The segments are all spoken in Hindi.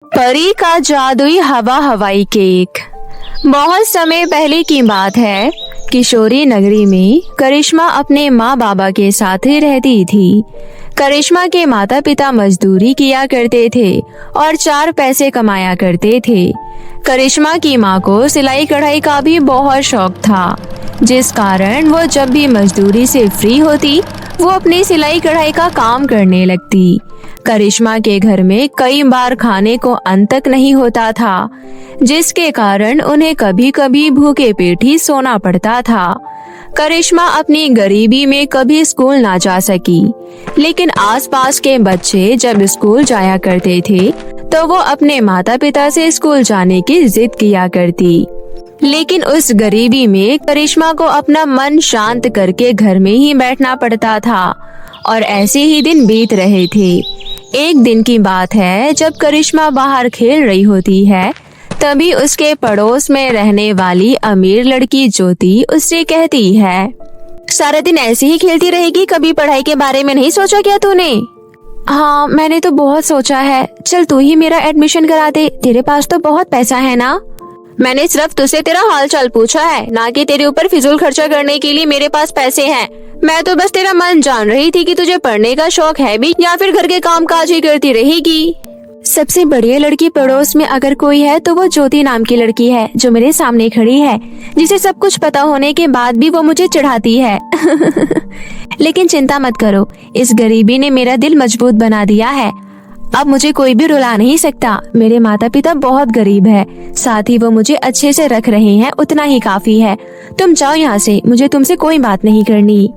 परी का जादुई हवा हवाई केक। बहुत समय पहले की बात है। किशोरी नगरी में करिश्मा अपने माँ बाबा के साथ ही रहती थी। करिश्मा के माता पिता मजदूरी किया करते थे और 4 पैसे कमाया करते थे। करिश्मा की माँ को सिलाई कढ़ाई का भी बहुत शौक था, जिस कारण वो जब भी मजदूरी से फ्री होती वो अपनी सिलाई कढ़ाई का काम करने लगती। करिश्मा के घर में कई बार खाने को अंत तक नहीं होता था, जिसके कारण उन्हें कभी कभी भूखे पेट ही सोना पड़ता था। करिश्मा अपनी गरीबी में कभी स्कूल ना जा सकी, लेकिन आसपास के बच्चे जब स्कूल जाया करते थे तो वो अपने माता पिता से स्कूल जाने की जिद किया करती। लेकिन उस गरीबी में करिश्मा को अपना मन शांत करके घर में ही बैठना पड़ता था और ऐसे ही दिन बीत रहे थे। एक दिन की बात है, जब करिश्मा बाहर खेल रही होती है, तभी उसके पड़ोस में रहने वाली अमीर लड़की ज्योति उससे कहती है, सारा दिन ऐसे ही खेलती रहेगी, कभी पढ़ाई के बारे में नहीं सोचा क्या तूने? हाँ, मैंने तो बहुत सोचा है। चल तू ही मेरा एडमिशन करा दे, तेरे पास तो बहुत पैसा है ना। मैंने सिर्फ तुझसे तेरा हाल चाल पूछा है, ना कि तेरे ऊपर फिजूल खर्चा करने के लिए मेरे पास पैसे हैं। मैं तो बस तेरा मन जान रही थी कि तुझे पढ़ने का शौक है भी या फिर घर के काम काज ही करती रहेगी। सबसे बढ़िया लड़की पड़ोस में अगर कोई है तो वो ज्योति नाम की लड़की है, जो मेरे सामने खड़ी है, जिसे सब कुछ पता होने के बाद भी वो मुझे चिढ़ाती है। लेकिन चिंता मत करो, इस गरीबी ने मेरा दिल मजबूत बना दिया है। अब मुझे कोई भी रुला नहीं सकता। मेरे माता पिता बहुत गरीब है, साथ ही वो मुझे अच्छे से रख रहे हैं, उतना ही काफी है। तुम जाओ यहाँ से, मुझे तुमसे कोई बात नहीं करनी।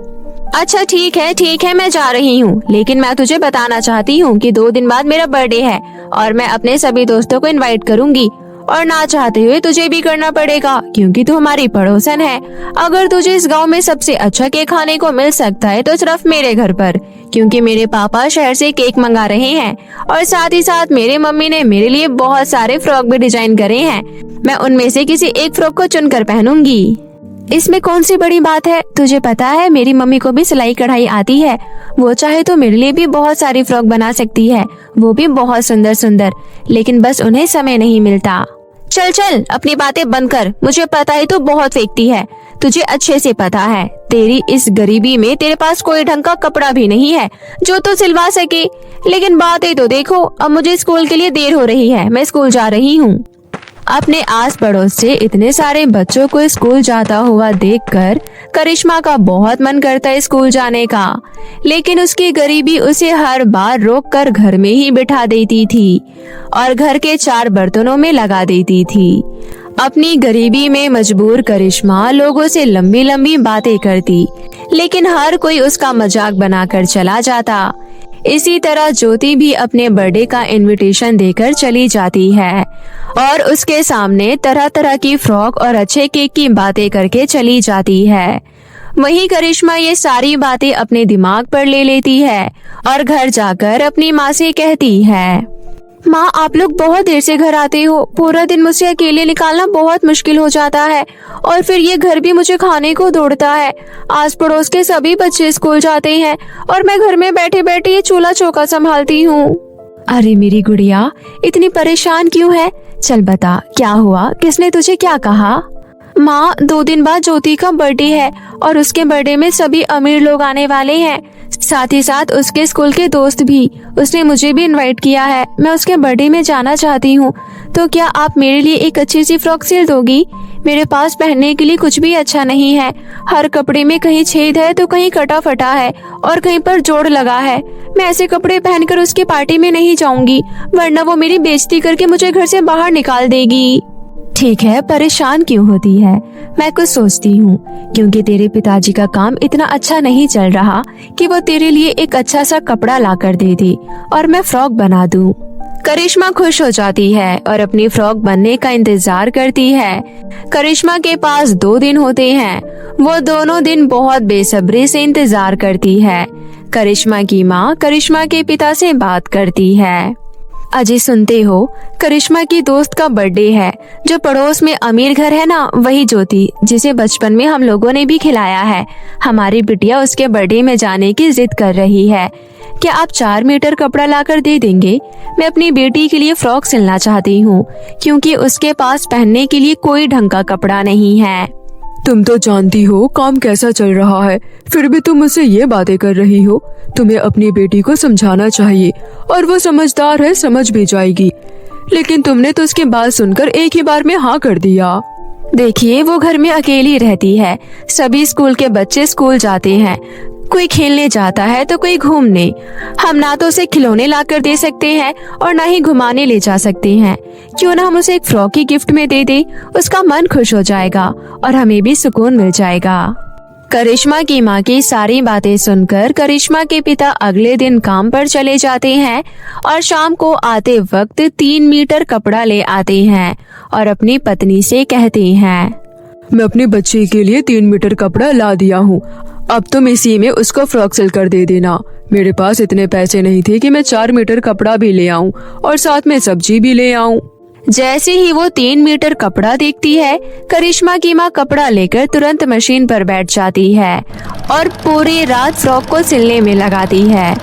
अच्छा ठीक है, मैं जा रही हूँ, लेकिन मैं तुझे बताना चाहती हूँ कि 2 दिन बाद मेरा बर्थडे है और मैं अपने सभी दोस्तों को इनवाइट करूँगी, और ना चाहते हुए तुझे भी करना पड़ेगा क्योंकि तू हमारी पड़ोसन है। अगर तुझे इस गांव में सबसे अच्छा केक खाने को मिल सकता है तो सिर्फ मेरे घर पर, क्योंकि मेरे पापा शहर से केक मंगा रहे हैं और साथ ही साथ मेरे मम्मी ने मेरे लिए बहुत सारे फ्रॉक भी डिजाइन करे हैं। मैं उनमें से किसी एक फ्रॉक को चुनकर पहनूंगी। इसमें कौन सी बड़ी बात है? तुझे पता है मेरी मम्मी को भी सिलाई कढ़ाई आती है। वो चाहे तो मेरे लिए भी बहुत सारी फ्रॉक बना सकती है, वो भी बहुत सुंदर सुंदर, लेकिन बस उन्हें समय नहीं मिलता। चल अपनी बातें बंद कर, मुझे पता है तू बहुत फेंकती है। तुझे अच्छे से पता है तेरी इस गरीबी में तेरे पास कोई ढंग का कपड़ा भी नहीं है जो तू सिलवा सके। लेकिन बातें तो देखो, अब मुझे स्कूल के लिए देर हो रही है, मैं स्कूल जा रही हूँ। अपने आस पड़ोस से इतने सारे बच्चों को स्कूल जाता हुआ देखकर करिश्मा का बहुत मन करता है स्कूल जाने का, लेकिन उसकी गरीबी उसे हर बार रोककर घर में ही बिठा देती थी और घर के 4 बर्तनों में लगा देती थी। अपनी गरीबी में मजबूर करिश्मा लोगों से लंबी लंबी बातें करती, लेकिन हर कोई उसका मजाक बनाकर चला जाता। इसी तरह ज्योति भी अपने बर्थडे का इनविटेशन देकर चली जाती है और उसके सामने तरह तरह की फ्रॉक और अच्छे केक की बातें करके चली जाती है। वहीं करिश्मा ये सारी बातें अपने दिमाग पर ले लेती है और घर जाकर अपनी माँ से कहती है, माँ आप लोग बहुत देर से घर आते हो, पूरा दिन मुझसे अकेले निकालना बहुत मुश्किल हो जाता है और फिर ये घर भी मुझे खाने को दौड़ता है। आस पड़ोस के सभी बच्चे स्कूल जाते हैं और मैं घर में बैठे बैठे ये चूल्हा चौका संभालती हूँ। अरे मेरी गुड़िया, इतनी परेशान क्यों है? चल बता, क्या हुआ, किसने तुझे क्या कहा? माँ 2 दिन बाद ज्योति का बर्थडे है और उसके बर्थडे में सभी अमीर लोग आने वाले हैं, साथ ही साथ उसके स्कूल के दोस्त भी। उसने मुझे भी इनवाइट किया है, मैं उसके बर्थडे में जाना चाहती हूँ, तो क्या आप मेरे लिए एक अच्छी सी फ्रॉक सिल दोगी? मेरे पास पहनने के लिए कुछ भी अच्छा नहीं है, हर कपड़े में कहीं छेद है तो कहीं कटा फटा है और कहीं पर जोड़ लगा है। मैं ऐसे कपड़े पहनकर उसकी पार्टी में नहीं जाऊंगी, वरना वो मेरी बेइज्जती करके मुझे घर से बाहर निकाल देगी। ठीक है, परेशान क्यों होती है, मैं कुछ सोचती हूँ, क्योंकि तेरे पिताजी का काम इतना अच्छा नहीं चल रहा कि वो तेरे लिए एक अच्छा सा कपड़ा ला कर दे दे और मैं फ्रॉक बना दूँ। करिश्मा खुश हो जाती है और अपनी फ्रॉक बनने का इंतजार करती है। करिश्मा के पास 2 दिन होते हैं, वो दोनों दिन बहुत बेसब्री से इंतजार करती है। करिश्मा की माँ करिश्मा के पिता से बात करती है। अजय सुनते हो, करिश्मा की दोस्त का बर्थडे है। जो पड़ोस में अमीर घर है ना, वही ज्योति, जिसे बचपन में हम लोगों ने भी खिलाया है। हमारी बिटिया उसके बर्थडे में जाने की जिद कर रही है। क्या आप 4 मीटर कपड़ा लाकर दे देंगे? मैं अपनी बेटी के लिए फ्रॉक सिलना चाहती हूँ, क्योंकि उसके पास पहनने के लिए कोई ढंग का कपड़ा नहीं है। तुम तो जानती हो काम कैसा चल रहा है, फिर भी तुम मुझसे ये बातें कर रही हो। तुम्हें अपनी बेटी को समझाना चाहिए, और वो समझदार है, समझ भी जाएगी। लेकिन तुमने तो उसकी बात सुनकर एक ही बार में हाँ कर दिया। देखिए, वो घर में अकेली रहती है। सभी स्कूल के बच्चे स्कूल जाते हैं, कोई खेलने जाता है तो कोई घूमने। हम ना तो उसे खिलौने लाकर दे सकते हैं और ना ही घुमाने ले जा सकते हैं। क्यों ना हम उसे एक फ्रॉक ही गिफ्ट में दे दे, उसका मन खुश हो जाएगा और हमें भी सुकून मिल जाएगा। करिश्मा की माँ की सारी बातें सुनकर करिश्मा के पिता अगले दिन काम पर चले जाते हैं और शाम को आते वक्त 3 मीटर कपड़ा ले आते हैं और अपनी पत्नी से कहते हैं, मैं अपने बच्चे के लिए 3 मीटर कपड़ा ला दिया हूँ, अब तुम इसी में उसको फ्रॉक सिल कर दे देना। मेरे पास इतने पैसे नहीं थे कि मैं 4 मीटर कपड़ा भी ले आऊं और साथ में सब्जी भी ले आऊं। जैसे ही वो 3 मीटर कपड़ा देखती है, करिश्मा की माँ कपड़ा लेकर तुरंत मशीन पर बैठ जाती है और पूरी रात फ्रॉक को सिलने में लगाती है।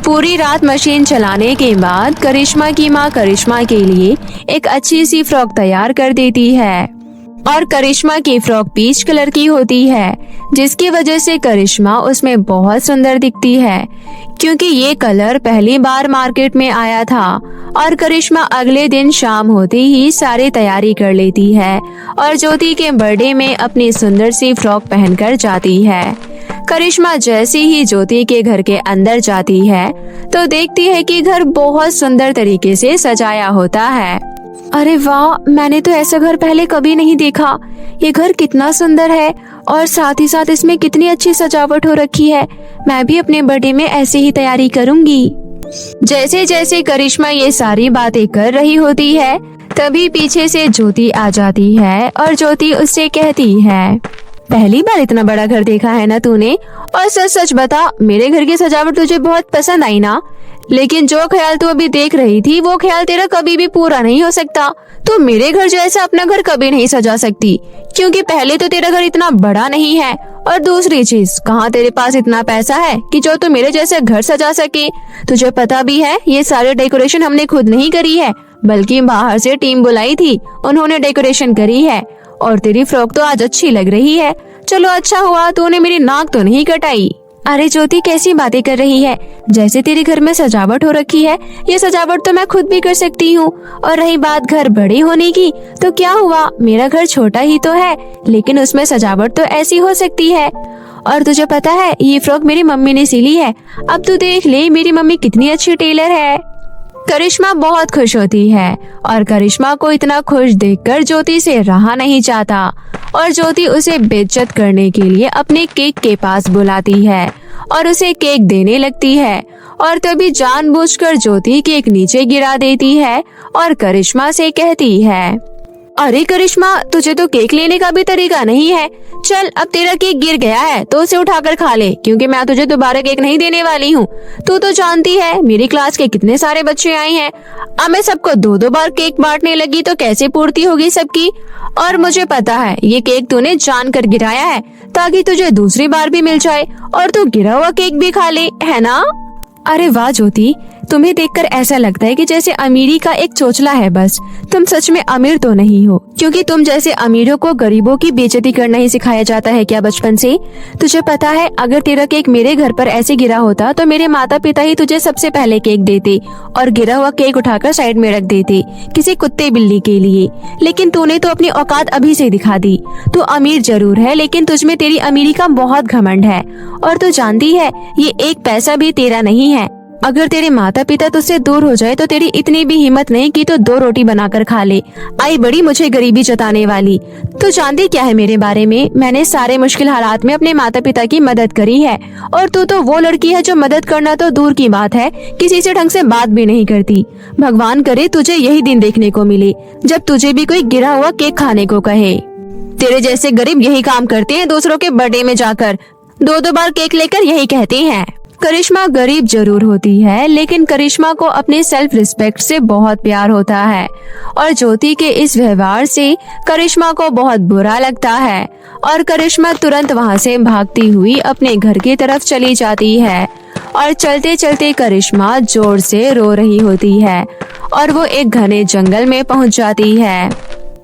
पूरी रात मशीन चलाने के बाद करिश्मा की माँ करिश्मा के लिए एक अच्छी सी फ्रॉक तैयार कर देती है और करिश्मा की फ्रॉक पीच कलर की होती है, जिसकी वजह से करिश्मा उसमें बहुत सुंदर दिखती है, क्योंकि ये कलर पहली बार मार्केट में आया था। और करिश्मा अगले दिन शाम होते ही सारी तैयारी कर लेती है और ज्योति के बर्थडे में अपनी सुंदर सी फ्रॉक पहनकर जाती है। करिश्मा जैसे ही ज्योति के घर के अंदर जाती है तो देखती है कि घर बहुत सुंदर तरीके से सजाया होता है। अरे वाह, मैंने तो ऐसा घर पहले कभी नहीं देखा। ये घर कितना सुंदर है और साथ ही साथ इसमें कितनी अच्छी सजावट हो रखी है। मैं भी अपने बर्थडे में ऐसे ही तैयारी करूंगी। जैसे जैसे करिश्मा ये सारी बातें कर रही होती है, तभी पीछे से ज्योति आ जाती है और ज्योति उससे कहती है, पहली बार इतना बड़ा घर देखा है ना तूने? और सच सच बता, मेरे घर की सजावट तुझे बहुत पसंद आई ना? लेकिन जो ख्याल तू अभी देख रही थी, वो ख्याल तेरा कभी भी पूरा नहीं हो सकता। तू मेरे घर जैसा अपना घर कभी नहीं सजा सकती, क्योंकि पहले तो तेरा घर इतना बड़ा नहीं है, और दूसरी चीज, कहाँ तेरे पास इतना पैसा है कि जो तू मेरे जैसे घर सजा सके? तुझे पता भी है, ये सारे डेकोरेशन हमने खुद नहीं करी है, बल्कि बाहर से टीम बुलाई थी, उन्होंने डेकोरेशन करी है। और तेरी फ्रॉक तो आज अच्छी लग रही है। चलो, अच्छा हुआ तूने मेरी नाक तो नहीं कटाई। अरे ज्योति, कैसी बातें कर रही है? जैसे तेरे घर में सजावट हो रखी है, ये सजावट तो मैं खुद भी कर सकती हूँ। और रही बात घर बड़े होने की, तो क्या हुआ, मेरा घर छोटा ही तो है, लेकिन उसमें सजावट तो ऐसी हो सकती है। और तुझे पता है, ये फ्रॉक मेरी मम्मी ने सिली है। अब तू देख ले, मेरी मम्मी कितनी अच्छी टेलर है। करिश्मा बहुत खुश होती है और करिश्मा को इतना खुश देखकर ज्योति से रहा नहीं जाता और ज्योति उसे बेइज्जत करने के लिए अपने केक के पास बुलाती है और उसे केक देने लगती है। और तभी जानबूझकर ज्योति केक नीचे गिरा देती है और करिश्मा से कहती है, अरे करिश्मा, तुझे तो केक लेने का भी तरीका नहीं है। चल, अब तेरा केक गिर गया है तो उसे उठाकर खा ले, क्योंकि मैं तुझे दोबारा केक नहीं देने वाली हूँ। तू तो जानती है मेरी क्लास के कितने सारे बच्चे आए हैं। अब मैं सबको 2-2 बार केक बांटने लगी तो कैसे पूर्ति होगी सबकी? और मुझे पता है, ये केक तूने जानकर गिराया है ताकि तुझे दूसरी बार भी मिल जाए और तू गिरा हुआ केक भी खा ले, है ना? अरे वाह ज्योति, तुम्हें देखकर ऐसा लगता है कि जैसे अमीरी का एक चोचला है। बस तुम सच में अमीर तो नहीं हो, क्योंकि तुम जैसे अमीरों को गरीबों की बेइज्जती करना ही सिखाया जाता है क्या बचपन से? तुझे पता है, अगर तेरा केक मेरे घर पर ऐसे गिरा होता तो मेरे माता पिता ही तुझे सबसे पहले केक देते और गिरा हुआ केक उठाकर साइड में रख देते किसी कुत्ते बिल्ली के लिए। लेकिन तूने तो अपनी औकात अभी से दिखा दी। तू अमीर जरूर है, लेकिन तुझमें तेरी अमीरी का बहुत घमंड है। और तू जानती है, ये एक पैसा भी तेरा नहीं है। अगर तेरे माता पिता तुझसे दूर हो जाए तो तेरी इतनी भी हिम्मत नहीं कि तो 2 रोटी बनाकर खा ले। आई बड़ी मुझे गरीबी जताने वाली। तू जानती क्या है मेरे बारे में? मैंने सारे मुश्किल हालात में अपने माता पिता की मदद करी है, और तू तो वो लड़की है जो मदद करना तो दूर की बात है, किसी से ढंग से बात भी नहीं करती। भगवान करे तुझे यही दिन देखने को मिले जब तुझे भी कोई गिरा हुआ केक खाने को कहे। तेरे जैसे गरीब यही काम करते हैं, दूसरों के बर्थडे में जाकर 2-2 बार केक लेकर यही कहते हैं, करिश्मा गरीब जरूर होती है, लेकिन करिश्मा को अपने सेल्फ रिस्पेक्ट से बहुत प्यार होता है और ज्योति के इस व्यवहार से करिश्मा को बहुत बुरा लगता है और करिश्मा तुरंत वहाँ से भागती हुई अपने घर की तरफ चली जाती है और चलते चलते करिश्मा जोर से रो रही होती है और वो एक घने जंगल में पहुँच जाती है।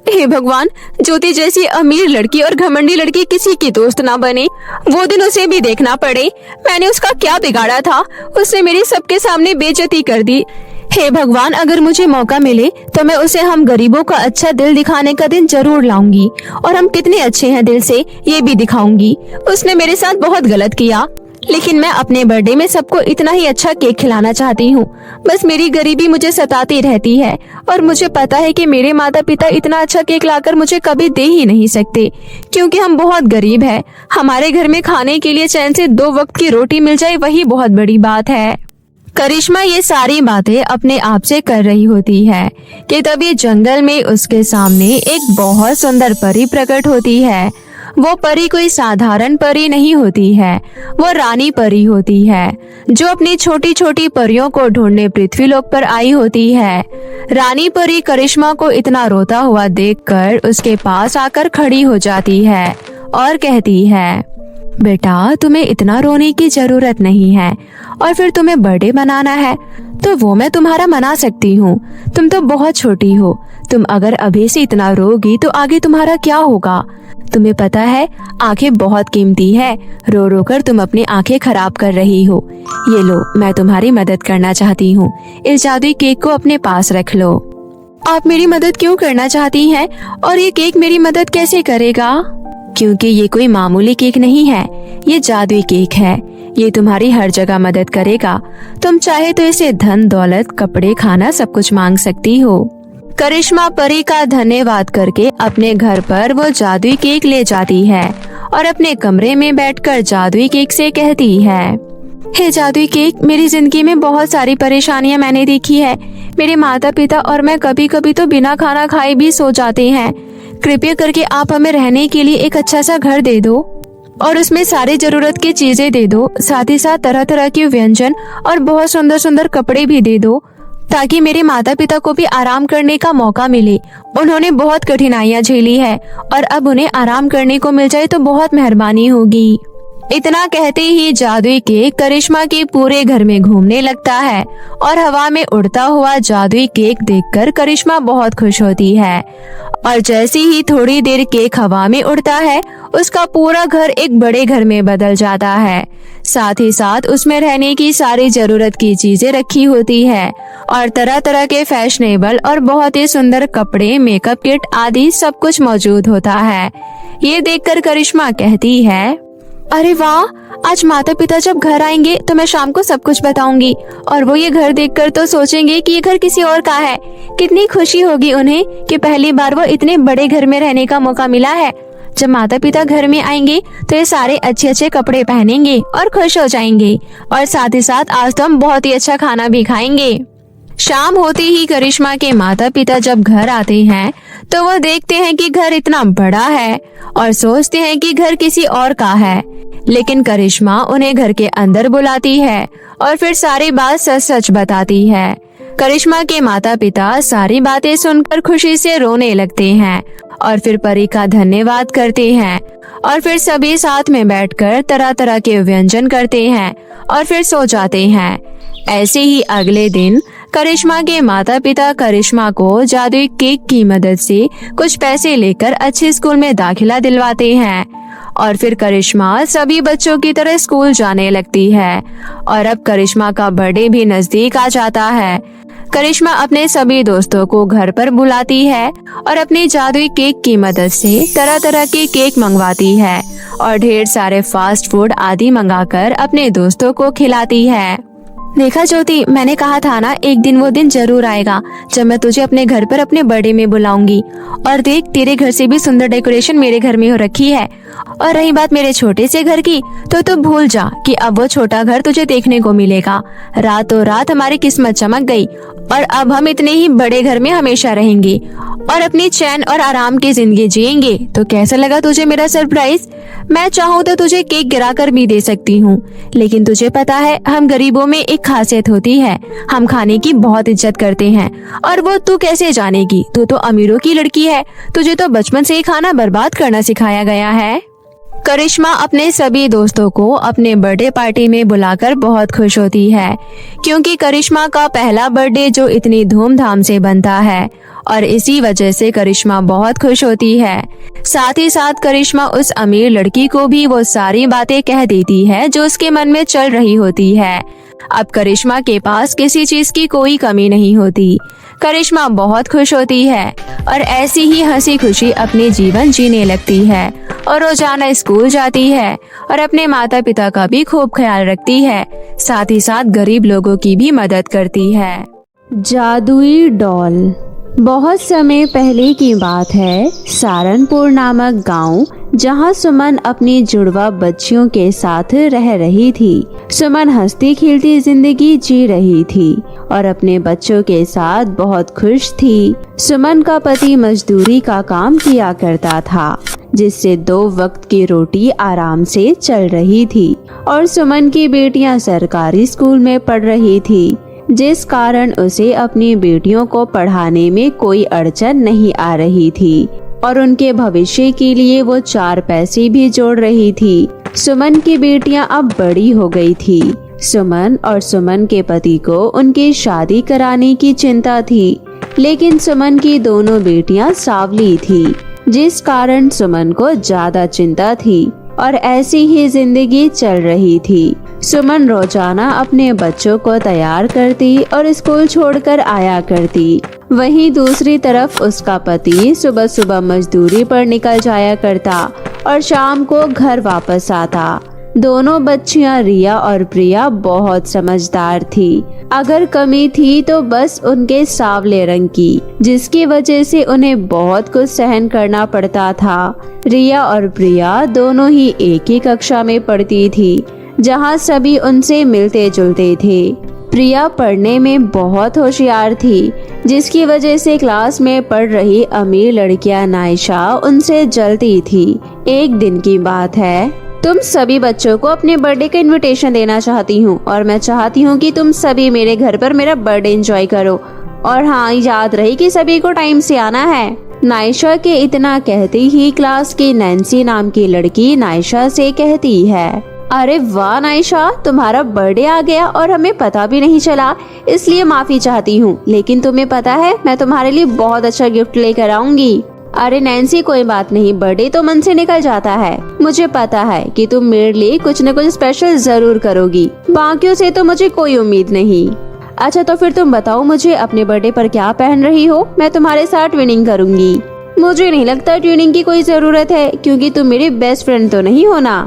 हे भगवान, ज्योति जैसी अमीर लड़की और घमंडी लड़की किसी की दोस्त ना बने। वो दिन उसे भी देखना पड़े। मैंने उसका क्या बिगाड़ा था? उसने मेरी सबके सामने बेइज्जती कर दी। हे भगवान, अगर मुझे मौका मिले तो मैं उसे हम गरीबों का अच्छा दिल दिखाने का दिन जरूर लाऊंगी और हम कितने अच्छे हैं दिल से ये भी दिखाऊंगी। उसने मेरे साथ बहुत गलत किया, लेकिन मैं अपने बर्थडे में सबको इतना ही अच्छा केक खिलाना चाहती हूँ। बस मेरी गरीबी मुझे सताती रहती है और मुझे पता है कि मेरे माता पिता इतना अच्छा केक लाकर मुझे कभी दे ही नहीं सकते, क्योंकि हम बहुत गरीब हैं। हमारे घर में खाने के लिए चैन से 2 वक्त की रोटी मिल जाए, वही बहुत बड़ी बात है। करिश्मा ये सारी बातें अपने आप से कर रही होती है कि तभी जंगल में उसके सामने एक बहुत सुंदर परी प्रकट होती है। वो परी कोई साधारण परी नहीं होती है, वो रानी परी होती है जो अपनी छोटी छोटी परियों को ढूंढने पृथ्वीलोक पर आई होती है। रानी परी करिश्मा को इतना रोता हुआ देखकर उसके पास आकर खड़ी हो जाती है और कहती है, बेटा तुम्हें इतना रोने की जरूरत नहीं है, और फिर तुम्हें बर्थडे मनाना है तो वो मैं तुम्हारा मना सकती हूँ। तुम तो बहुत छोटी हो, तुम अगर अभी से इतना रोगी तो आगे तुम्हारा क्या होगा? तुम्हें पता है आंखें बहुत कीमती है, रो रो कर तुम अपनी आंखें खराब कर रही हो। ये लो, मैं तुम्हारी मदद करना चाहती हूँ, इस जादुई केक को अपने पास रख लो। आप मेरी मदद क्यों करना चाहती हैं और ये केक मेरी मदद कैसे करेगा? क्योंकि ये कोई मामूली केक नहीं है, ये जादुई केक है। ये तुम्हारी हर जगह मदद करेगा। तुम चाहे तो इसे धन दौलत कपड़े खाना सब कुछ मांग सकती हो। करिश्मा परी का धन्यवाद करके अपने घर पर वो जादुई केक ले जाती है और अपने कमरे में बैठकर जादुई केक से कहती है, हे जादुई केक, मेरी जिंदगी में बहुत सारी परेशानियां मैंने देखी है। मेरे माता पिता और मैं कभी कभी तो बिना खाना खाए भी सो जाते हैं। कृपया करके आप हमें रहने के लिए एक अच्छा सा घर दे दो और उसमें सारी जरूरत की चीजें दे दो, साथ ही साथ तरह तरह के व्यंजन और बहुत सुंदर सुंदर कपड़े भी दे दो, ताकि मेरे माता पिता को भी आराम करने का मौका मिले। उन्होंने बहुत कठिनाइयां झेली है और अब उन्हें आराम करने को मिल जाए तो बहुत मेहरबानी होगी। इतना कहते ही जादुई केक करिश्मा के पूरे घर में घूमने लगता है और हवा में उड़ता हुआ जादुई केक देखकर करिश्मा बहुत खुश होती है। और जैसे ही थोड़ी देर केक हवा में उड़ता है, उसका पूरा घर एक बड़े घर में बदल जाता है। साथ ही साथ उसमें रहने की सारी जरूरत की चीजें रखी होती है और तरह तरह के फैशनेबल और बहुत ही सुंदर कपड़े, मेकअप किट आदि सब कुछ मौजूद होता है। ये देखकर करिश्मा कहती है, अरे वाह, आज माता पिता जब घर आएंगे तो मैं शाम को सब कुछ बताऊंगी और वो ये घर देखकर तो सोचेंगे कि ये घर किसी और का है। कितनी खुशी होगी उन्हें कि पहली बार वो इतने बड़े घर में रहने का मौका मिला है। जब माता पिता घर में आएंगे तो ये सारे अच्छे अच्छे कपड़े पहनेंगे और खुश हो जाएंगे और साथ ही साथ आज तो हम बहुत ही अच्छा खाना भी खाएंगे। शाम होते ही करिश्मा के माता पिता जब घर आते हैं तो वो देखते हैं कि घर इतना बड़ा है और सोचते हैं कि घर किसी और का है, लेकिन करिश्मा उन्हें घर के अंदर बुलाती है और फिर सारी बात सच सच बताती है। करिश्मा के माता पिता सारी बातें सुनकर खुशी से रोने लगते हैं और फिर परी का धन्यवाद करते हैं और फिर सभी साथ में बैठकर तरह तरह के व्यंजन करते हैं और फिर सो जाते हैं। ऐसे ही अगले दिन करिश्मा के माता पिता करिश्मा को जादुई केक की मदद से कुछ पैसे लेकर अच्छे स्कूल में दाखिला दिलवाते हैं और फिर करिश्मा सभी बच्चों की तरह स्कूल जाने लगती है। और अब करिश्मा का बर्थडे भी नजदीक आ जाता है। करिश्मा अपने सभी दोस्तों को घर पर बुलाती है और अपने जादुई केक की मदद से तरह तरह के केक मंगवाती है और ढेर सारे फास्ट फूड आदि मंगाकर अपने दोस्तों को खिलाती है। देखा ज्योति, मैंने कहा था ना, एक दिन वो दिन जरूर आएगा जब मैं तुझे अपने घर पर अपने बर्थडे में बुलाऊंगी। और देख, तेरे घर से भी सुंदर डेकोरेशन मेरे घर में हो रखी है। और रही बात मेरे छोटे से घर की, तो तू भूल जा कि अब वो छोटा घर तुझे देखने को मिलेगा। रातों रात हमारी किस्मत चमक गई और अब हम इतने ही बड़े घर में हमेशा रहेंगे और अपनी चैन और आराम की जिंदगी जिएंगे। तो कैसा लगा तुझे मेरा सरप्राइज? मैं चाहूँ तो तुझे केक गिराकर भी दे सकती हूँ, लेकिन तुझे पता है हम गरीबों में एक खासियत होती है, हम खाने की बहुत इज्जत करते हैं। और वो तू कैसे जानेगी, तू तो अमीरों की लड़की है, तुझे तो बचपन से ही खाना बर्बाद करना सिखाया गया है। करिश्मा अपने सभी दोस्तों को अपने बर्थडे पार्टी में बुलाकर बहुत खुश होती है, क्योंकि करिश्मा का पहला बर्थडे जो इतनी धूमधाम से बनता है, और इसी वजह से करिश्मा बहुत खुश होती है। साथ ही साथ करिश्मा उस अमीर लड़की को भी वो सारी बातें कह देती है जो उसके मन में चल रही होती है। अब करिश्मा के पास किसी चीज की कोई कमी नहीं होती। करिश्मा बहुत खुश होती है और ऐसी ही हंसी खुशी अपने जीवन जीने लगती है, और रोजाना स्कूल जाती है और अपने माता पिता का भी खूब ख्याल रखती है, साथ ही साथ गरीब लोगों की भी मदद करती है। जादुई डॉल। बहुत समय पहले की बात है, सारनपुर नामक गांव, जहां सुमन अपनी जुड़वा बच्चियों के साथ रह रही थी। सुमन हंसती खिलती जिंदगी जी रही थी और अपने बच्चों के साथ बहुत खुश थी। सुमन का पति मजदूरी का काम किया करता था, जिससे 2 वक्त की रोटी आराम से चल रही थी, और सुमन की बेटियां सरकारी स्कूल में पढ़ रही थी, जिस कारण उसे अपनी बेटियों को पढ़ाने में कोई अड़चन नहीं आ रही थी, और उनके भविष्य के लिए वो 4 पैसे भी जोड़ रही थी। सुमन की बेटियां अब बड़ी हो गई थी। सुमन और सुमन के पति को उनकी शादी कराने की चिंता थी, लेकिन सुमन की दोनों बेटियां सांवली थी, जिस कारण सुमन को ज्यादा चिंता थी, और ऐसी ही जिंदगी चल रही थी। सुमन रोजाना अपने बच्चों को तैयार करती और स्कूल छोड़कर आया करती। वहीं दूसरी तरफ उसका पति सुबह सुबह मजदूरी पर निकल जाया करता और शाम को घर वापस आता। दोनों बच्चियां रिया और प्रिया बहुत समझदार थी। अगर कमी थी तो बस उनके सांवले रंग की, जिसकी वजह से उन्हें बहुत कुछ सहन करना पड़ता था। रिया और प्रिया दोनों ही एक ही कक्षा में पढ़ती थी, जहां सभी उनसे मिलते जुलते थे। प्रिया पढ़ने में बहुत होशियार थी, जिसकी वजह से क्लास में पढ़ रही अमीर लड़कियां नायशा उनसे जलती थी। एक दिन की बात है, तुम सभी बच्चों को अपने बर्थडे का इनविटेशन देना चाहती हूँ, और मैं चाहती हूँ कि तुम सभी मेरे घर पर मेरा बर्थडे एंजॉय करो, और हाँ, याद रही कि सभी को टाइम से आना है। नायशा के इतना कहते ही क्लास की नैन्सी नाम की लड़की नायशा से कहती है, अरे वाह नायशा, तुम्हारा बर्थडे आ गया और हमें पता भी नहीं चला, इसलिए माफी चाहती हूँ, लेकिन तुम्हें पता है मैं तुम्हारे लिए बहुत अच्छा गिफ्ट लेकर आऊंगी। अरे नैन्सी, कोई बात नहीं, बर्थडे तो मन से निकल जाता है। मुझे पता है कि तुम मेरे लिए कुछ न कुछ स्पेशल जरूर करोगी, बाकियों से तो मुझे कोई उम्मीद नहीं। अच्छा, तो फिर तुम बताओ मुझे अपने बर्थडे पर क्या पहन रही हो, मैं तुम्हारे साथ ट्विनिंग करूंगी। मुझे नहीं लगता ट्विनिंग की कोई जरूरत है, क्योंकि तुम मेरी बेस्ट फ्रेंड तो नहीं हो ना।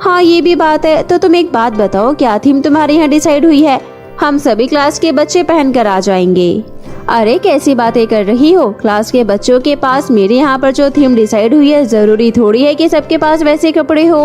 हाँ, ये भी बात है। तो तुम एक बात बताओ, क्या थीम तुम्हारे यहाँ डिसाइड हुई है? हम सभी क्लास के बच्चे पहन कर आ जाएंगे। अरे कैसी बातें कर रही हो, क्लास के बच्चों के पास मेरे यहाँ पर जो थीम डिसाइड हुई है, जरूरी थोड़ी है कि सबके पास वैसे कपड़े हो।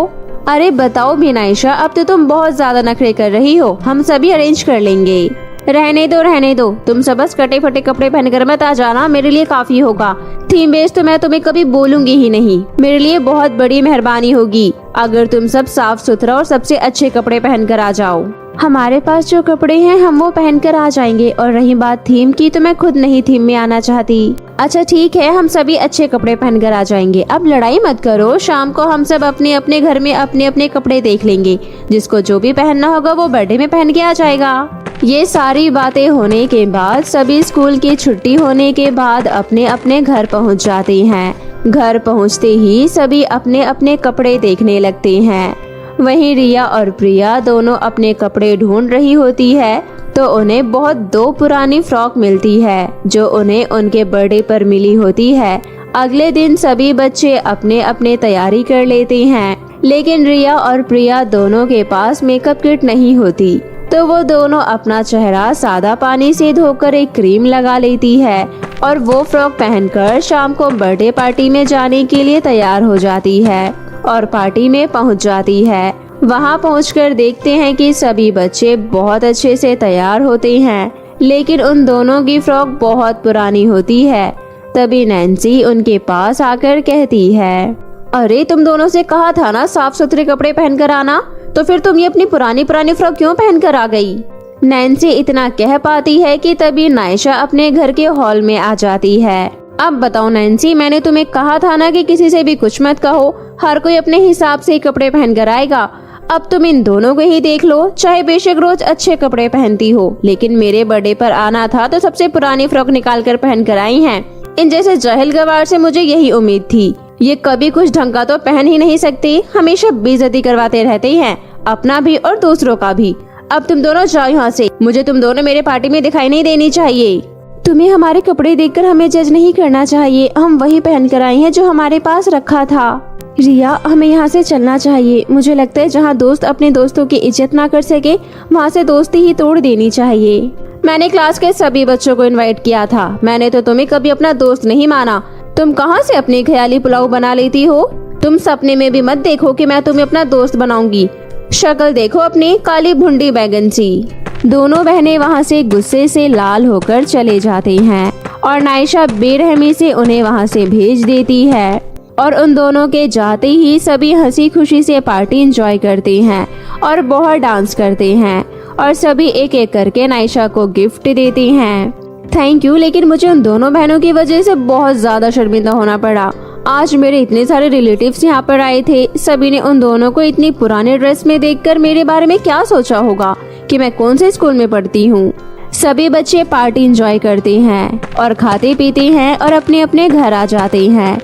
अरे बताओ भी नायशा, अब तो तुम बहुत ज्यादा नखरे कर रही हो, हम सभी अरेंज कर लेंगे। रहने दो, तुम सब बस कटे फटे कपड़े पहनकर मत आ जाना, मेरे लिए काफी होगा। थीम बेस तो मैं तुम्हें कभी बोलूंगी ही नहीं, मेरे लिए बहुत बड़ी मेहरबानी होगी अगर तुम सब साफ सुथरा और सबसे अच्छे कपड़े पहनकर आ जाओ। हमारे पास जो कपड़े हैं हम वो पहनकर आ जाएंगे, और रही बात थीम की, तो मैं खुद नहीं थीम में आना चाहती। अच्छा ठीक है, हम सभी अच्छे कपड़े पहनकर आ जाएंगे। अब लड़ाई मत करो, शाम को हम सब अपने अपने घर में अपने अपने कपड़े देख लेंगे, जिसको जो भी पहनना होगा वो बर्थडे में पहन के आ जाएगा। ये सारी बातें होने के बाद सभी स्कूल की छुट्टी होने के बाद अपने अपने घर पहुंच जाते हैं। घर पहुंचते ही सभी अपने अपने कपड़े देखने लगते हैं। वहीं रिया और प्रिया दोनों अपने कपड़े ढूंढ रही होती है, तो उन्हें बहुत 2 पुरानी फ्रॉक मिलती है, जो उन्हें उनके बर्थडे पर मिली होती है। अगले दिन सभी बच्चे अपने अपने तैयारी कर लेते हैं, लेकिन रिया और प्रिया दोनों के पास मेकअप किट नहीं होती, तो वो दोनों अपना चेहरा सादा पानी से धोकर एक क्रीम लगा लेती है, और वो फ्रॉक पहनकर शाम को बर्थडे पार्टी में जाने के लिए तैयार हो जाती है और पार्टी में पहुंच जाती है। वहां पहुंचकर देखते हैं कि सभी बच्चे बहुत अच्छे से तैयार होते हैं, लेकिन उन दोनों की फ्रॉक बहुत पुरानी होती है। तभी नैन्सी उनके पास आकर कहती है, अरे तुम दोनों से कहा था ना साफ सुथरे कपड़े पहनकर आना, तो फिर तुम ये अपनी पुरानी फ्रॉक क्यों पहनकर आ गई। नैन्सी इतना कह पाती है कि तभी नायशा अपने घर के हॉल में आ जाती है। अब बताओ नैन्सी, मैंने तुम्हें कहा था ना कि किसी से भी कुछ मत कहो, हर कोई अपने हिसाब से ही कपड़े पहनकर आएगा। अब तुम इन दोनों को ही देख लो, चाहे बेशक रोज अच्छे कपड़े पहनती हो, लेकिन मेरे बर्थडे पर आना था तो सबसे पुरानी फ्रॉक निकाल कर पहन कर आई हैं। इन जैसे जाहिल गवार से मुझे यही उम्मीद थी। ये कभी कुछ ढंग का तो पहन ही नहीं सकती, हमेशा बेइज्जती करवाते रहते हैं, अपना भी और दूसरों का भी। अब तुम दोनों जाओ यहाँ से, मुझे तुम दोनों मेरे पार्टी में दिखाई नहीं देनी चाहिए। तुम्हें हमारे कपड़े देखकर हमें जज नहीं करना चाहिए, हम वही पहन कर आए हैं जो हमारे पास रखा था। रिया, हमें यहाँ से चलना चाहिए। मुझे लगता है जहाँ दोस्त अपने दोस्तों की इज्जत ना कर सके, वहाँ से दोस्ती ही तोड़ देनी चाहिए। मैंने क्लास के सभी बच्चों को इनवाइट किया था, मैंने तो तुम्हें कभी अपना दोस्त नहीं माना। तुम कहाँ से अपने ख्याली पुलाव बना लेती हो? तुम सपने में भी मत देखो कि मैं तुम्हें अपना दोस्त बनाऊंगी। शक्ल देखो अपनी काली भुंडी बैगन सी। दोनों बहनें वहाँ से गुस्से से लाल होकर चले जाते हैं और नायशा बेरहमी से उन्हें वहाँ से भेज देती है। और उन दोनों के जाते ही सभी हंसी खुशी से पार्टी एंजॉय करते हैं और बहुत डांस करते हैं और सभी एक एक करके नायशा को गिफ्ट देते हैं। थैंक यू, लेकिन मुझे उन दोनों बहनों की वजह से बहुत ज्यादा शर्मिंदा होना पड़ा। आज मेरे इतने सारे रिलेटिव्स यहाँ पर आए थे, सभी ने उन दोनों को इतनी पुराने ड्रेस में देखकर मेरे बारे में क्या सोचा होगा कि मैं कौन से स्कूल में पढ़ती हूँ। सभी बच्चे पार्टी एंजॉय करते हैं और खाते पीते हैं और अपने अपने घर आ जाते हैं।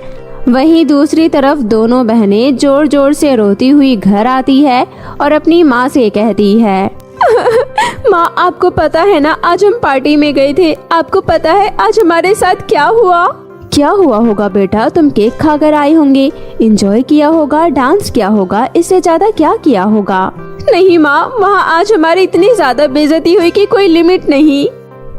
वहीं दूसरी तरफ दोनों बहनें जोर जोर से रोती हुई घर आती है और अपनी माँ से कहती है, माँ, आपको पता है ना आज हम पार्टी में गए थे, आपको पता है आज हमारे साथ क्या हुआ? क्या हुआ होगा बेटा? तुम केक खाकर आई होंगे, एंजॉय किया होगा, डांस किया होगा, इससे ज्यादा क्या किया होगा? नहीं माँ, वहाँ आज हमारी इतनी ज्यादा बेइज्जती हुई कि कोई लिमिट नहीं।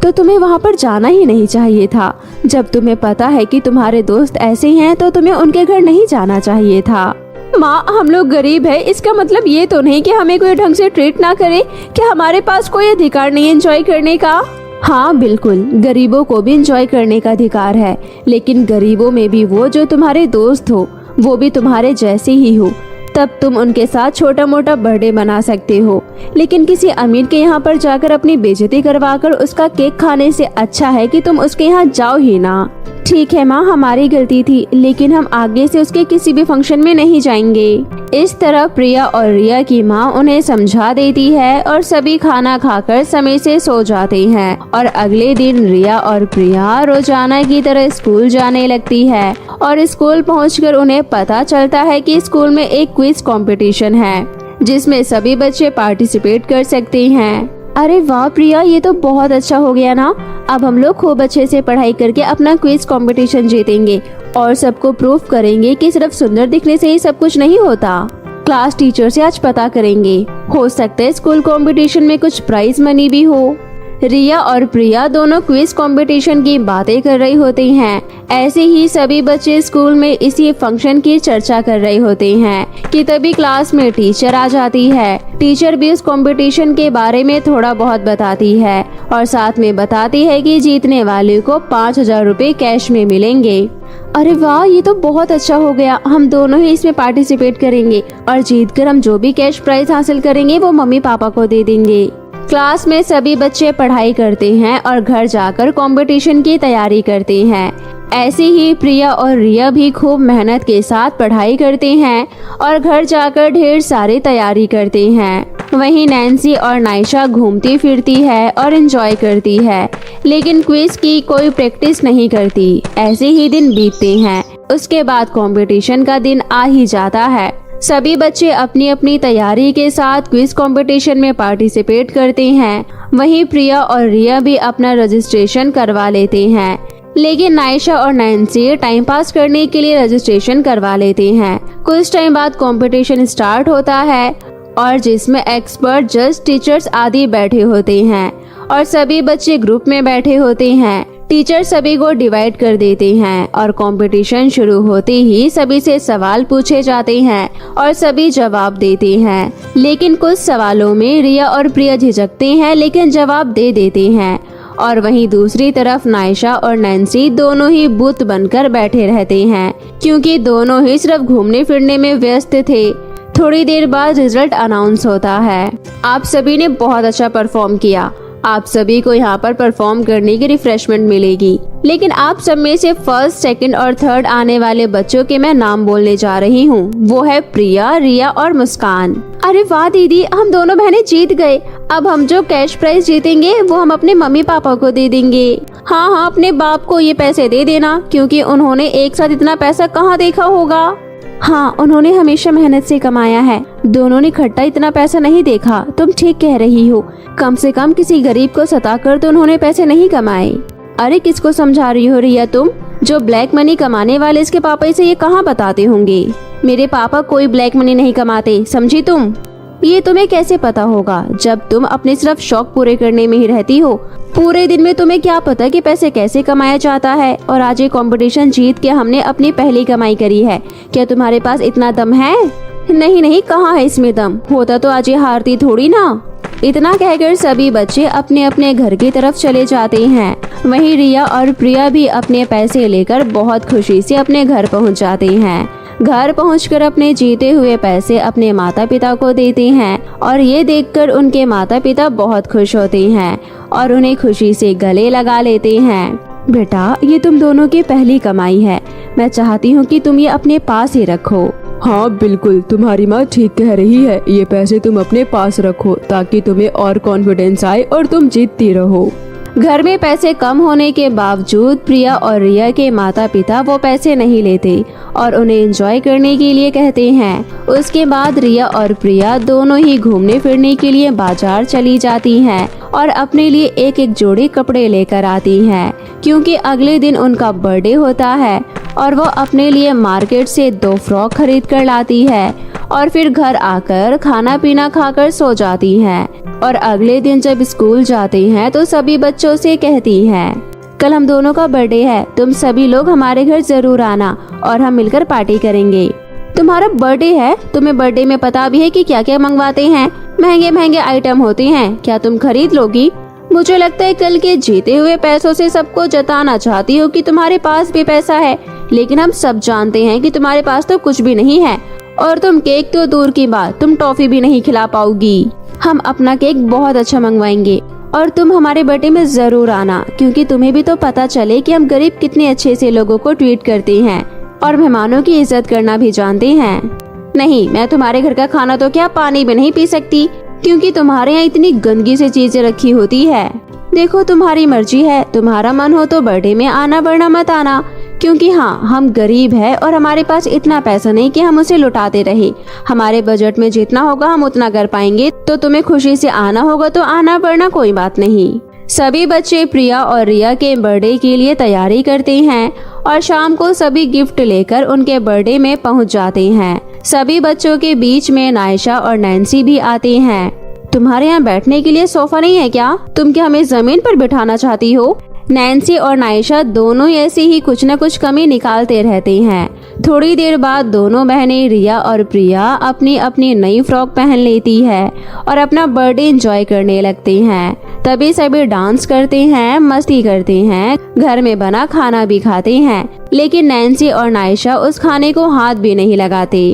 तो तुम्हें वहाँ पर जाना ही नहीं चाहिए था। जब तुम्हें पता है कि तुम्हारे दोस्त ऐसे हैं तो तुम्हें उनके घर नहीं जाना चाहिए था। माँ, हम लोग गरीब है, इसका मतलब ये तो नहीं कि हमें कोई ढंग से ट्रीट ना करे। क्या हमारे पास कोई अधिकार नहीं एंजॉय करने का? हाँ बिल्कुल, गरीबों को भी एंजॉय करने का अधिकार है, लेकिन गरीबों में भी वो जो तुम्हारे दोस्त हो, वो भी तुम्हारे जैसे ही हो, तब तुम उनके साथ छोटा मोटा बर्थडे मना सकते हो। लेकिन किसी अमीर के यहाँ पर जाकर अपनी बेइज्जती करवाकर उसका केक खाने से अच्छा है कि तुम उसके यहाँ जाओ ही ना। ठीक है माँ, हमारी गलती थी, लेकिन हम आगे से उसके किसी भी फंक्शन में नहीं जाएंगे। इस तरह प्रिया और रिया की माँ उन्हें समझा देती है और सभी खाना खाकर समय से सो जाते हैं। और अगले दिन रिया और प्रिया रोजाना की तरह स्कूल जाने लगती है और स्कूल पहुंचकर उन्हें पता चलता है कि स्कूल में एक क्विज कंपटीशन है जिसमें सभी बच्चे पार्टिसिपेट कर सकते हैं। अरे वाह प्रिया, ये तो बहुत अच्छा हो गया ना। अब हम लोग खूब अच्छे से पढ़ाई करके अपना क्विज कंपटीशन जीतेंगे और सबको प्रूफ करेंगे कि सिर्फ सुंदर दिखने से ही सब कुछ नहीं होता। क्लास टीचर से आज पता करेंगे, हो सकता है स्कूल कंपटीशन में कुछ प्राइज मनी भी हो। रिया और प्रिया दोनों क्विज कंपटीशन की बातें कर रही होती हैं। ऐसे ही सभी बच्चे स्कूल में इसी फंक्शन की चर्चा कर रहे होते हैं कि तभी क्लास में टीचर आ जाती है। टीचर भी उस कंपटीशन के बारे में थोड़ा बहुत बताती है और साथ में बताती है कि जीतने वाले को 5,000 रुपए कैश में मिलेंगे। अरे वाह, ये तो बहुत अच्छा हो गया। हम दोनों ही इसमें पार्टिसिपेट करेंगे और जीतकर हम जो भी कैश प्राइज हासिल करेंगे वो मम्मी पापा को दे देंगे। क्लास में सभी बच्चे पढ़ाई करते हैं और घर जाकर कंपटीशन की तैयारी करते हैं। ऐसे ही प्रिया और रिया भी खूब मेहनत के साथ पढ़ाई करते हैं और घर जाकर ढेर सारी तैयारी करते हैं। वहीं नैन्सी और नायशा घूमती फिरती है और एंजॉय करती है, लेकिन क्विज की कोई प्रैक्टिस नहीं करती। ऐसे ही दिन बीतते हैं। उसके बाद कंपटीशन का दिन आ ही जाता है। सभी बच्चे अपनी अपनी तैयारी के साथ क्विज कंपटीशन में पार्टिसिपेट करते हैं। वहीं प्रिया और रिया भी अपना रजिस्ट्रेशन करवा लेते हैं, लेकिन नायशा और नैन्सी टाइम पास करने के लिए रजिस्ट्रेशन करवा लेते हैं। कुछ टाइम बाद कंपटीशन स्टार्ट होता है और जिसमें एक्सपर्ट जज, टीचर्स आदि बैठे होते हैं और सभी बच्चे ग्रुप में बैठे होते हैं। टीचर सभी को डिवाइड कर देते हैं और कंपटीशन शुरू होते ही सभी से सवाल पूछे जाते हैं और सभी जवाब देते हैं। लेकिन कुछ सवालों में रिया और प्रिया झिझकते हैं, लेकिन जवाब दे देते हैं और वहीं दूसरी तरफ नायशा और नैन्सी दोनों ही बुत बनकर बैठे रहते हैं, क्योंकि दोनों ही सिर्फ घूमने फिरने में व्यस्त थे। थोड़ी देर बाद रिजल्ट अनाउंस होता है। आप सभी ने बहुत अच्छा परफॉर्म किया। आप सभी को यहाँ पर परफॉर्म करने की रिफ्रेशमेंट मिलेगी, लेकिन आप सब में से फर्स्ट, सेकंड और थर्ड आने वाले बच्चों के मैं नाम बोलने जा रही हूँ। वो है प्रिया, रिया और मुस्कान। अरे वाह दीदी, हम दोनों बहनें जीत गए। अब हम जो कैश प्राइज जीतेंगे वो हम अपने मम्मी पापा को दे देंगे। हाँ, अपने बाप को ये पैसे दे देना, क्योंकि उन्होंने एक साथ इतना पैसा कहाँ देखा होगा। हाँ, उन्होंने हमेशा मेहनत से कमाया है। दोनों ने इकट्ठा इतना पैसा नहीं देखा। तुम ठीक कह रही हो। कम से कम किसी गरीब को सताकर तो उन्होंने पैसे नहीं कमाए। अरे किसको समझा रही हो रिया तुम? जो ब्लैक मनी कमाने वाले इसके पापा इसे ये कहाँ बताते होंगे? मेरे पापा कोई ब्लैक मनी नहीं कमाते, समझी तुम? ये तुम्हें कैसे पता होगा जब तुम अपने सिर्फ शौक पूरे करने में ही रहती हो? पूरे दिन में तुम्हें क्या पता कि पैसे कैसे कमाया जाता है? और आज ये कंपटीशन जीत के हमने अपनी पहली कमाई करी है। क्या तुम्हारे पास इतना दम है? नहीं, कहाँ है इसमें दम? होता तो आज ये हारती थोड़ी ना। इतना कहकर सभी बच्चे अपने अपने घर की तरफ चले जाते हैं। वहीं रिया और प्रिया भी अपने पैसे लेकर बहुत खुशी से अपने घर पहुंच जाते हैं। घर पहुंचकर अपने जीते हुए पैसे अपने माता पिता को देते हैं और ये देखकर उनके माता पिता बहुत खुश होते हैं और उन्हें खुशी से गले लगा लेते हैं। बेटा, ये तुम दोनों की पहली कमाई है। मैं चाहती हूँ कि तुम ये अपने पास ही रखो। हाँ बिल्कुल, तुम्हारी माँ ठीक कह रही है। ये पैसे तुम अपने पास रखो ताकि तुम्हें और कॉन्फिडेंस आए और तुम जीतती रहो। घर में पैसे कम होने के बावजूद प्रिया और रिया के माता पिता वो पैसे नहीं लेते और उन्हें एंजॉय करने के लिए कहते हैं। उसके बाद रिया और प्रिया दोनों ही घूमने फिरने के लिए बाजार चली जाती हैं और अपने लिए एक एक जोड़ी कपड़े लेकर आती हैं, क्योंकि अगले दिन उनका बर्थडे होता है और वो अपने लिए मार्केट से 2 फ्रॉक खरीद कर लाती है और फिर घर आकर खाना पीना खाकर सो जाती हैं। और अगले दिन जब स्कूल जाते हैं तो सभी बच्चों से कहती हैं, कल हम दोनों का बर्थडे है, तुम सभी लोग हमारे घर जरूर आना और हम मिलकर पार्टी करेंगे। तुम्हारा बर्थडे है? तुम्हें बर्थडे में पता भी है कि क्या क्या मंगवाते हैं? महंगे महंगे आइटम होते हैं, क्या तुम खरीद लोगी? मुझे लगता है कल के जीते हुए पैसों से सबको जताना चाहती हो कि तुम्हारे पास भी पैसा है, लेकिन हम सब जानते हैं कि तुम्हारे पास तो कुछ भी नहीं है और तुम केक तो दूर की बात, तुम टॉफी भी नहीं खिला पाओगी। हम अपना केक बहुत अच्छा मंगवाएंगे और तुम हमारे बर्थडे में जरूर आना, क्योंकि तुम्हें भी तो पता चले कि हम गरीब कितने अच्छे से लोगों को ट्रीट करते हैं और मेहमानों की इज्जत करना भी जानते हैं। नहीं, मैं तुम्हारे घर का खाना तो क्या पानी भी नहीं पी सकती, क्योंकि तुम्हारे यहाँ इतनी गंदगी से चीजें रखी होती है। देखो तुम्हारी मर्जी है, तुम्हारा मन हो तो बर्थडे में आना, वरना मत आना, क्योंकि हाँ, हम गरीब हैं और हमारे पास इतना पैसा नहीं कि हम उसे लुटाते रहे। हमारे बजट में जितना होगा हम उतना कर पाएंगे, तो तुम्हें खुशी से आना होगा तो आना, वरना कोई बात नहीं। सभी बच्चे प्रिया और रिया के बर्थडे के लिए तैयारी करते हैं और शाम को सभी गिफ्ट लेकर उनके बर्थडे में पहुंच जाते हैं। सभी बच्चों के बीच में नायशा और नैन्सी भी आते हैं। तुम्हारे यहाँ बैठने के लिए सोफा नहीं है क्या? तुम क्या हमें जमीन पर बिठाना चाहती हो? नैन्सी और नायशा दोनों ऐसे ही कुछ न कुछ कमी निकालते रहते हैं। थोड़ी देर बाद दोनों बहनें रिया और प्रिया अपनी अपनी नई फ्रॉक पहन लेती है और अपना बर्थडे एंजॉय करने लगते हैं। तभी सभी डांस करते हैं, मस्ती करते हैं, घर में बना खाना भी खाते हैं, लेकिन नैन्सी और नायशा उस खाने को हाथ भी नहीं लगाते।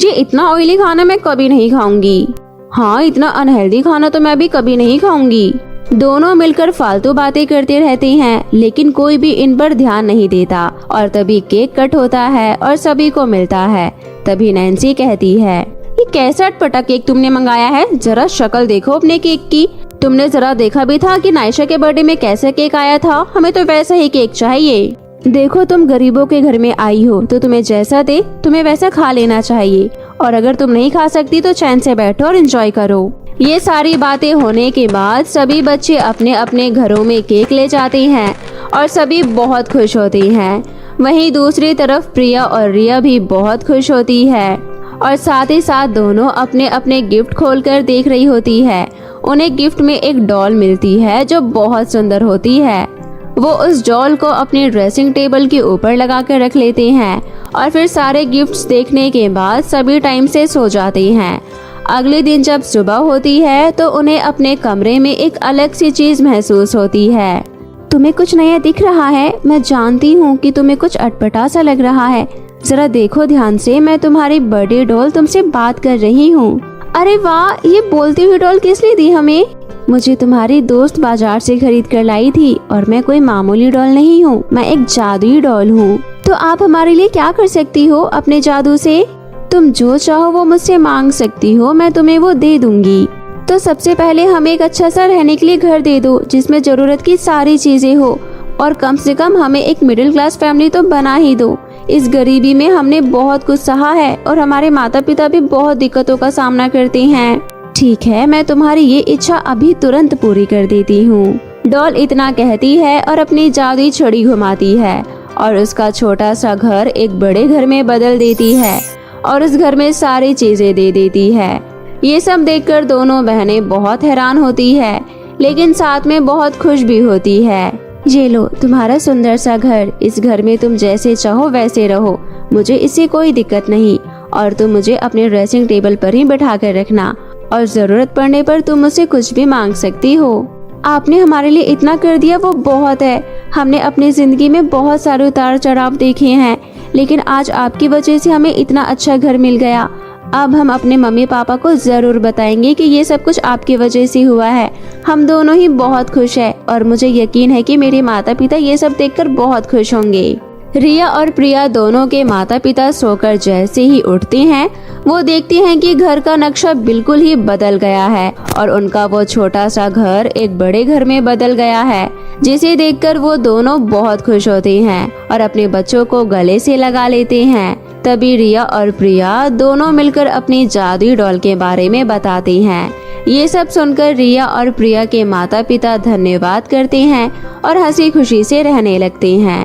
ये इतना ऑयली खाना मैं कभी नहीं खाऊंगी। हाँ, इतना अनहेल्दी खाना तो मैं भी कभी नहीं खाऊंगी। दोनों मिलकर फालतू बातें करते रहते हैं, लेकिन कोई भी इन पर ध्यान नहीं देता। और तभी केक कट होता है और सभी को मिलता है। तभी नैन्सी कहती है, ये कैसा अटपटा केक तुमने मंगाया है? जरा शक्ल देखो अपने केक की। तुमने जरा देखा भी था कि नायशा के बर्थडे में कैसा केक आया था? हमें तो वैसा ही केक चाहिए। देखो, तुम गरीबों के घर में आई हो तो तुम्हें जैसा दे तुम्हें वैसा खा लेना चाहिए, और अगर तुम नहीं खा सकती तो चैन से बैठो और एंजॉय करो। ये सारी बातें होने के बाद सभी बच्चे अपने अपने घरों में केक ले जाते हैं और सभी बहुत खुश होते हैं। वहीं दूसरी तरफ प्रिया और रिया भी बहुत खुश होती है और साथ ही साथ दोनों अपने अपने गिफ्ट खोलकर देख रही होती है। उन्हें गिफ्ट में एक डॉल मिलती है जो बहुत सुंदर होती है। वो उस डॉल को अपने ड्रेसिंग टेबल के ऊपर लगा कर रख लेते हैं और फिर सारे गिफ्ट्स देखने के बाद सभी टाइम से सो जाते हैं। अगले दिन जब सुबह होती है तो उन्हें अपने कमरे में एक अलग सी चीज महसूस होती है। तुम्हें कुछ नया दिख रहा है? मैं जानती हूँ कि तुम्हें कुछ अटपटा सा लग रहा है। जरा देखो ध्यान से, मैं तुम्हारी बर्थडे डॉल तुमसे बात कर रही हूँ। अरे वाह, ये बोलती हुई डॉल किस लिए दी हमें? मुझे तुम्हारी दोस्त बाजार से खरीद कर लाई थी और मैं कोई मामूली डॉल नहीं हूँ, मैं एक जादुई डॉल हूँ। तो आप हमारे लिए क्या कर सकती हो अपने जादू से? तुम जो चाहो वो मुझसे मांग सकती हो, मैं तुम्हें वो दे दूंगी। तो सबसे पहले हमें एक अच्छा सा रहने के लिए घर दे दो जिसमें जरूरत की सारी चीजें हो, और कम से कम हमें एक मिडिल क्लास फैमिली तो बना ही दो। इस गरीबी में हमने बहुत कुछ सहा है और हमारे माता पिता भी बहुत दिक्कतों का सामना करते हैं। ठीक है, मैं तुम्हारी ये इच्छा अभी तुरंत पूरी कर देती हूँ। डॉल इतना कहती है और अपनी जादुई छड़ी घुमाती है और उसका छोटा सा घर एक बड़े घर में बदल देती है और उस घर में सारी चीजें दे देती है। ये सब देखकर दोनों बहनें बहुत हैरान होती है, लेकिन साथ में बहुत खुश भी होती है। ये लो तुम्हारा सुंदर सा घर, इस घर में तुम जैसे चाहो वैसे रहो, मुझे इससे कोई दिक्कत नहीं। और तुम मुझे अपने ड्रेसिंग टेबल पर ही बैठा कर रखना और जरूरत पड़ने पर तुम मुझसे कुछ भी मांग सकती हो। आपने हमारे लिए इतना कर दिया वो बहुत है। हमने अपनी जिंदगी में बहुत सारे उतार चढ़ाव देखे हैं, लेकिन आज आपकी वजह से हमें इतना अच्छा घर मिल गया। अब हम अपने मम्मी पापा को जरूर बताएंगे कि ये सब कुछ आपकी वजह से हुआ है। हम दोनों ही बहुत खुश हैं और मुझे यकीन है कि मेरे माता पिता ये सब देखकर बहुत खुश होंगे। रिया और प्रिया दोनों के माता पिता सोकर जैसे ही उठते हैं, वो देखते हैं कि घर का नक्शा बिल्कुल ही बदल गया है और उनका वो छोटा सा घर एक बड़े घर में बदल गया है, जिसे देखकर वो दोनों बहुत खुश होते हैं और अपने बच्चों को गले से लगा लेते हैं। तभी रिया और प्रिया दोनों मिलकर अपनी जादुई डॉल के बारे में बताते हैं। ये सब सुनकर रिया और प्रिया के माता पिता धन्यवाद करते हैं और हंसी खुशी से रहने लगते हैं।